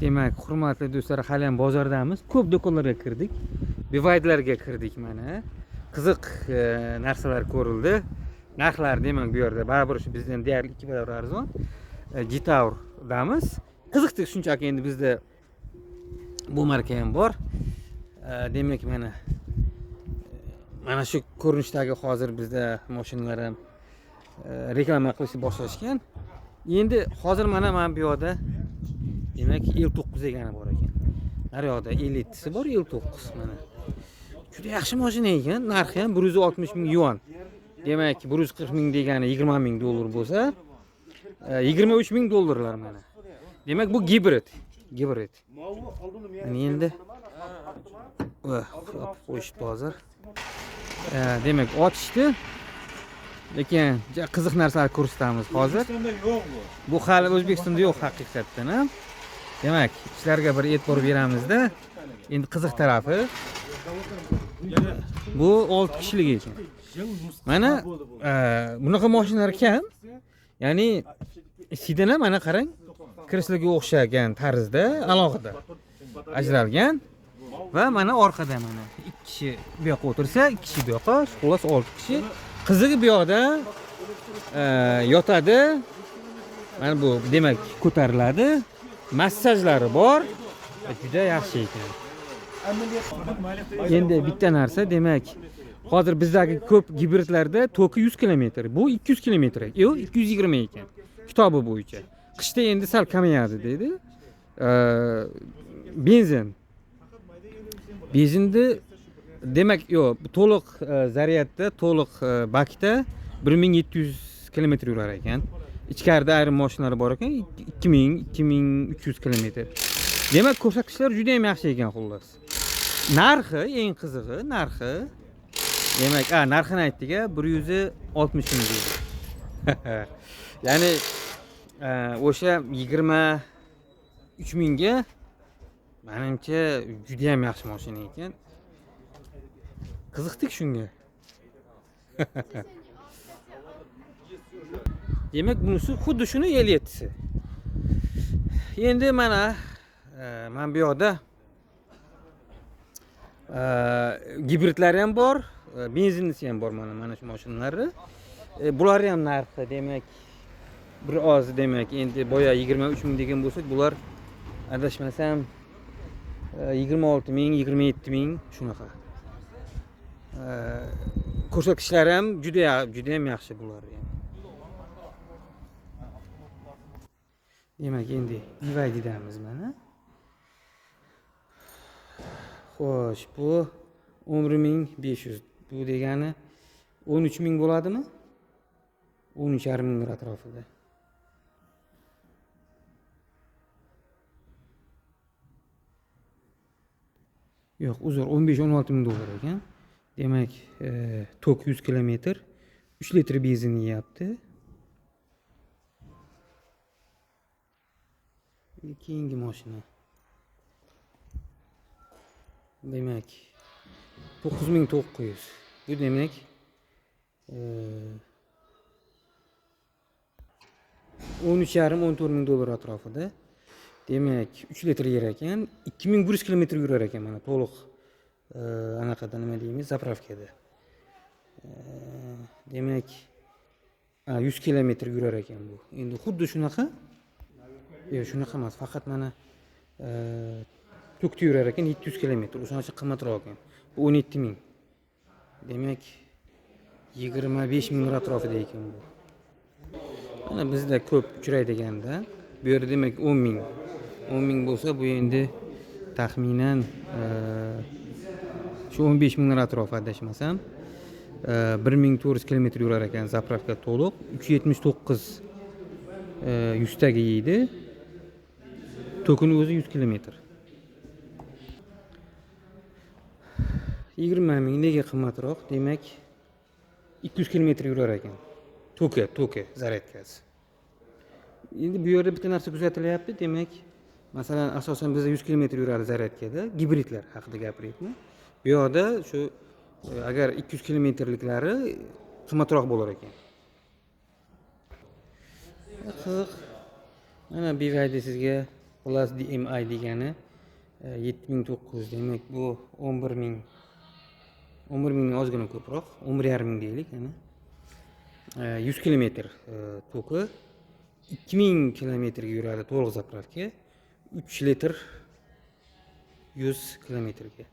Demak, hurmatli do'stlar, hali ham bozordamiz. Ko'p do'konlarga kirdik. BYDlarga kirdik mana. Qiziq narsalar ko'rildi. Narxlar demak bu yerda baribir shu bizdan deyarli 2 barobar arzon. G-Towerdamiz. Qiziqdi shunchaki endi bizda bu marka ham bor. Demak mana shu ko'rinishdagi hozir bizda mashinalar ham reklama qilishni boshlashgan. Endi hozir mana bu yerda demak L9 degani bor ekan. Har yoqda L7si bor, L9 mana. Juda yaxshi mashina ekan. Narxi ham 160 ming yuan. Demak 140 ming degani 20 ming dollar bo'lsa, 23 ming dollarlar mana. Demak bu gibrid. Mana endi qo'yishdi hozir. Demak ochishdi. Lekin qiziq narsalar ko'rsatamiz hozir. Bu hali O'zbekistonda yo'q haqiqatdan ham. Demak, ishlarga bir e'tibor beramizda. Endi qiziq tarafi bu 6 kishilik ekan. Mana bunaqa mashinalar kam. Ya'ni sidana mana qarang, kresloga o'xshagan tarzda alohida ajralgan va mana orqada mana 2 kishi bu yoqqa o'tirsa, 2 kishi bu yoqqa, xullas 6 kishi. Qizig'i bu yoqda yotadi. Mana bu demak ko'tariladi. Massajlari bor. Juda yaxshi ekan. Endi bitta narsa, demak, hozir bizdagi ko'p gibridlarda toki 100 km. Bu 200 km. Yo'q, 220 ekan. Kitobi bo'yicha. Qishda endi sal kamayadi dedi. Benzinda demak, yo'q, to'liq zaryadda, to'liq bakda 1700 km yurar ekan. Ichkarida ayrim mashinalar bor ekan, 2000-2300 km. Demak, ko'rsatkichlar juda ham yaxshi ekan xullas. Narxi, eng qizig'i, narxi. Demak, narxini aytdik-a, 160 ming deydi. Ya'ni o'sha 23 mingga menimcha juda ham yaxshi mashina ekan. Qiziqdik shunga. Demak, bunisi xuddi shuni L7si. Endi mana bu yoqda gibridlar ham bor, benzinlisi ham bor mana shu mashinalarni. Bular ham narxi demak bir oz, demak endi boya 23 ming degan bo'lsak, bular adashmasam 26 ming, 27 ming shunaqa. Ko'rsatkichlari ham juda ham yaxshi bular ham. Demak, endi BYDdamiz mana. Xo'sh, bu 11500. Bu degani 13 ming bo'ladimi? 13,5 ming atrofida. Yo'q, uzr, 15-16 ming dollar ekan. Demak, tok 100 km, 3 litr benzin yeyapti. Keyingi mashina. Demak, 9900. Bu demak 13,5-14 ming dollar atrofida. Demak, 3 litr yer ekan, 2100 km yurar ekan mana to'liq anaqada nima deymiz, zapravkada. Demak, 100 km yurar ekan bu. Endi xuddi shunaqa. Yo'q, shunaqa emas, faqat mana to'kda yurar ekan 700 km. O'shancha qimmatroq ekan. Bu 17 ming. Demak, 25 ming atrofida ekan bu. Mana bizda ko'p uchraydiganda, bu yerda demak 10 ming. 10 ming bo'lsa, bu endi taxminan shu 15 ming atrofi adashmasam 1400 km yurar ekan zapravka to'liq. 379 100 taga yeydi. Tokini o'zi 100 km. 20 ming nega qimmatroq? Demak 200 km yurar ekan. Toki zaryadkasi. Endi bu yerda bitta narsa kuzatilyapti. Demak, masalan, asosan bizda 100 km yuradi zaryadkada, gibridlar haqida gapiryapman. Bu yerda shu agar 200 kilometrliklari qimmatroq bo'lar ekan. Qiziq. Mana BYD sizga plus DMI degani 7900, demak bu 11000, 11000 ozgina ko'proq, 11500 deylik. Ana 100 kilometr toki, 2000 kilometrga yuradi to'liq zapravka, 3 litr 100 kilometrga.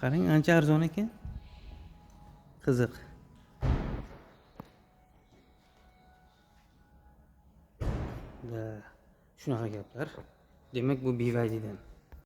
Qarang, ancha arzon ekan. Qiziq. Shunaqa gaplar. Demak bu BYDdan.